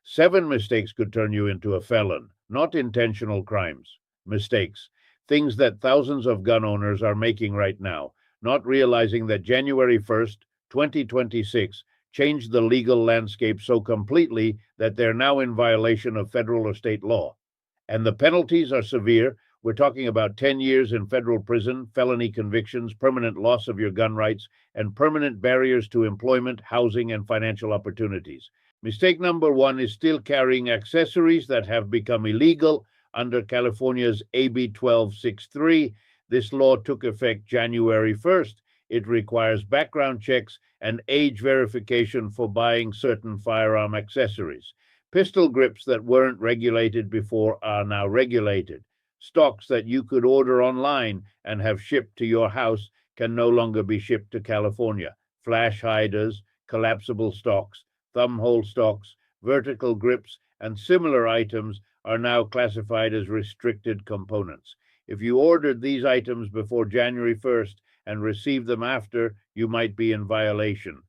7 mistakes could turn you into a felon, not intentional crimes. Mistakes. Things that thousands of gun owners are making right now, not realizing that January 1st, 2026 changed the legal landscape so completely that they're now in violation of federal or state law. And the penalties are severe. We're talking about 10 years in federal prison, felony convictions, permanent loss of your gun rights, and permanent barriers to employment, housing, and financial opportunities. Mistake number 1 is still carrying accessories that have become illegal under California's AB 1263. This law took effect January 1st. It requires background checks and age verification for buying certain firearm accessories. Pistol grips that weren't regulated before are now regulated. Stocks that you could order online and have shipped to your house can no longer be shipped to California. Flash hiders, collapsible stocks, thumbhole stocks, vertical grips, and similar items are now classified as restricted components. If you ordered these items before January 1st and received them after, you might be in violation.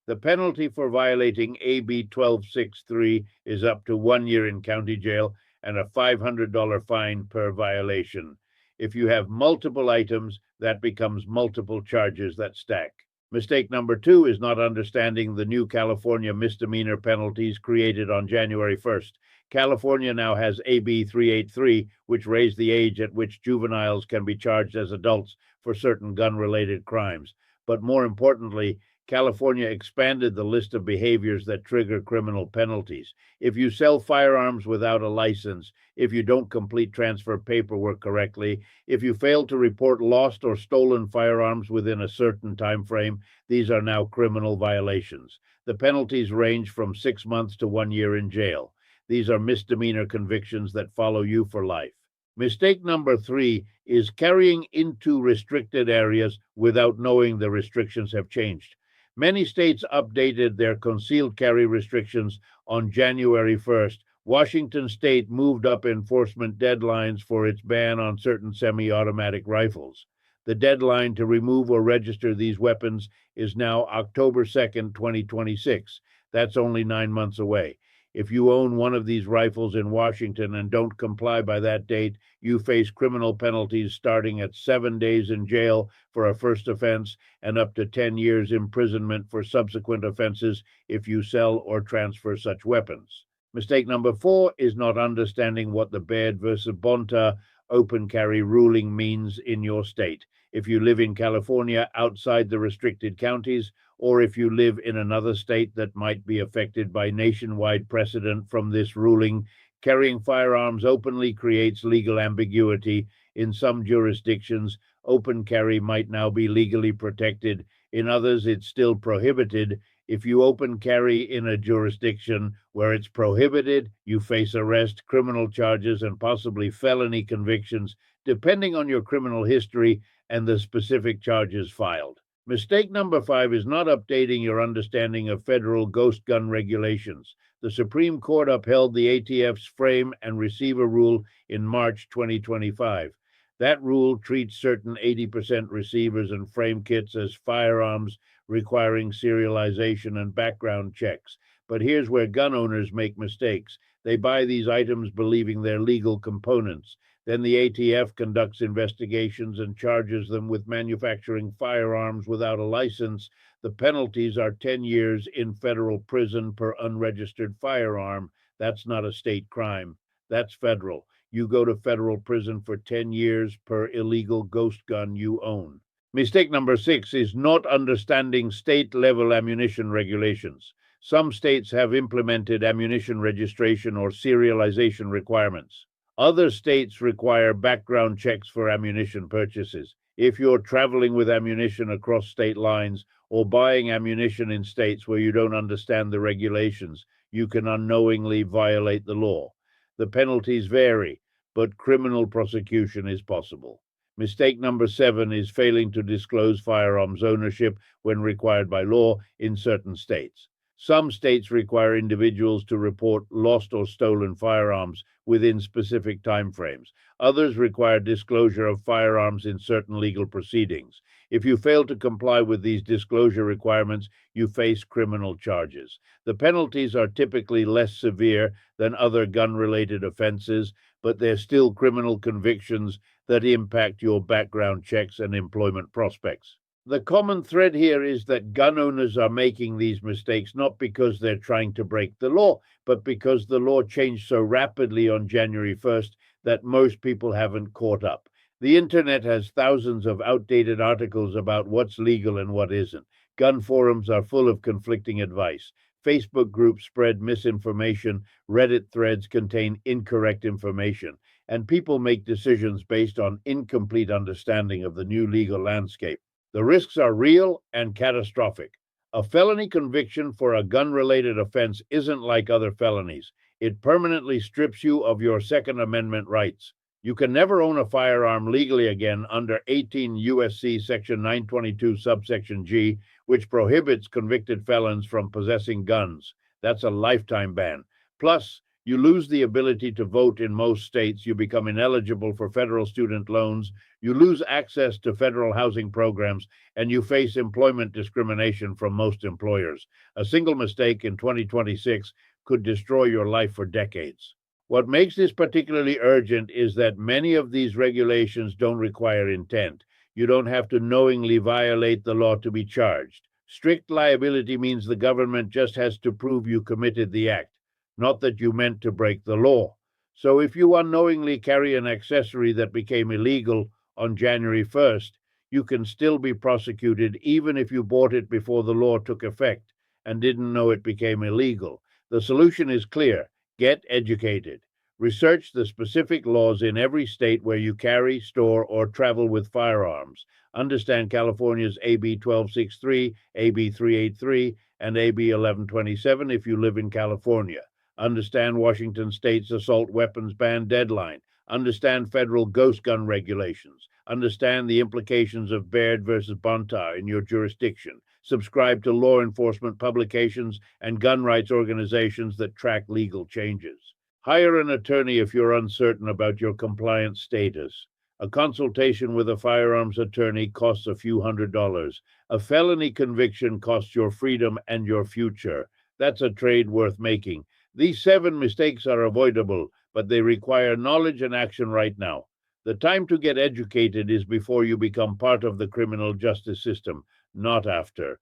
The penalty for violating AB 1263 is up to 1 year in county jail and a $500 fine per violation. If you have multiple items, that becomes multiple charges that stack. Mistake number 2 is not understanding the new California misdemeanor penalties created on January 1st. California now has AB 383, which raised the age at which juveniles can be charged as adults for certain gun-related crimes. But more importantly, California expanded the list of behaviors that trigger criminal penalties. If you sell firearms without a license, if you don't complete transfer paperwork correctly, if you fail to report lost or stolen firearms within a certain time frame, these are now criminal violations. The penalties range from 6 months to 1 year in jail. These are misdemeanor convictions that follow you for life. Mistake number 3 is carrying into restricted areas without knowing the restrictions have changed. Many states updated their concealed carry restrictions on January 1st. Washington state moved up enforcement deadlines for its ban on certain semi-automatic rifles. The deadline to remove or register these weapons is now October 2nd, 2026. That's only 9 months away. If you own one of these rifles in Washington and don't comply by that date, you face criminal penalties starting at 7 days in jail for a first offense and up to 10 years imprisonment for subsequent offenses if you sell or transfer such weapons. Mistake number 4 is not understanding what the Baird versus Bonta open carry ruling means in your state. If you live in California outside the restricted counties, or if you live in another state that might be affected by nationwide precedent from this ruling, carrying firearms openly creates legal ambiguity. In some jurisdictions, open carry might now be legally protected. In others, it's still prohibited. If you open carry in a jurisdiction where it's prohibited, you face arrest, criminal charges, and possibly felony convictions, depending on your criminal history and the specific charges filed. Mistake number 5 is not updating your understanding of federal ghost gun regulations. The Supreme Court upheld the ATF's frame and receiver rule in March 2025. That rule treats certain 80% receivers and frame kits as firearms, requiring serialization and background checks. But here's where gun owners make mistakes. They buy these items believing they're legal components. Then the ATF conducts investigations and charges them with manufacturing firearms without a license. The penalties are 10 years in federal prison per unregistered firearm. That's not a state crime. That's federal. You go to federal prison for 10 years per illegal ghost gun you own. Mistake number 6 is not understanding state-level ammunition regulations. Some states have implemented ammunition registration or serialization requirements. Other states require background checks for ammunition purchases. If you're traveling with ammunition across state lines or buying ammunition in states where you don't understand the regulations, you can unknowingly violate the law. The penalties vary, but criminal prosecution is possible. Mistake number 7 is failing to disclose firearms ownership when required by law in certain states. Some states require individuals to report lost or stolen firearms within specific timeframes. Others require disclosure of firearms in certain legal proceedings. If you fail to comply with these disclosure requirements, you face criminal charges. The penalties are typically less severe than other gun-related offenses, but they're still criminal convictions that impact your background checks and employment prospects. The common thread here is that gun owners are making these mistakes not because they're trying to break the law, but because the law changed so rapidly on January 1st that most people haven't caught up. The internet has thousands of outdated articles about what's legal and what isn't. Gun forums are full of conflicting advice. Facebook groups spread misinformation. Reddit threads contain incorrect information. And people make decisions based on incomplete understanding of the new legal landscape. The risks are real and catastrophic. A felony conviction for a gun-related offense isn't like other felonies. It permanently strips you of your Second Amendment rights. You can never own a firearm legally again under 18 U.S.C. Section 922, subsection G, which prohibits convicted felons from possessing guns. That's a lifetime ban. Plus, you lose the ability to vote in most states. You become ineligible for federal student loans. You lose access to federal housing programs, and you face employment discrimination from most employers. A single mistake in 2026 could destroy your life for decades. What makes this particularly urgent is that many of these regulations don't require intent. You don't have to knowingly violate the law to be charged. Strict liability means the government just has to prove you committed the act, not that you meant to break the law. So if you unknowingly carry an accessory that became illegal on January 1st, you can still be prosecuted even if you bought it before the law took effect and didn't know it became illegal. The solution is clear. Get educated. Research the specific laws in every state where you carry, store, or travel with firearms. Understand California's AB 1263, AB 383, and AB 1127 if you live in California. Understand Washington State's assault weapons ban deadline. Understand federal ghost gun regulations. Understand the implications of Baird versus Bontar in your jurisdiction. Subscribe to law enforcement publications and gun rights organizations that track legal changes. Hire an attorney if you're uncertain about your compliance status. A consultation with a firearms attorney costs a few $100s. A felony conviction costs your freedom and your future. That's a trade worth making. These 7 mistakes are avoidable, but they require knowledge and action right now. The time to get educated is before you become part of the criminal justice system, not after.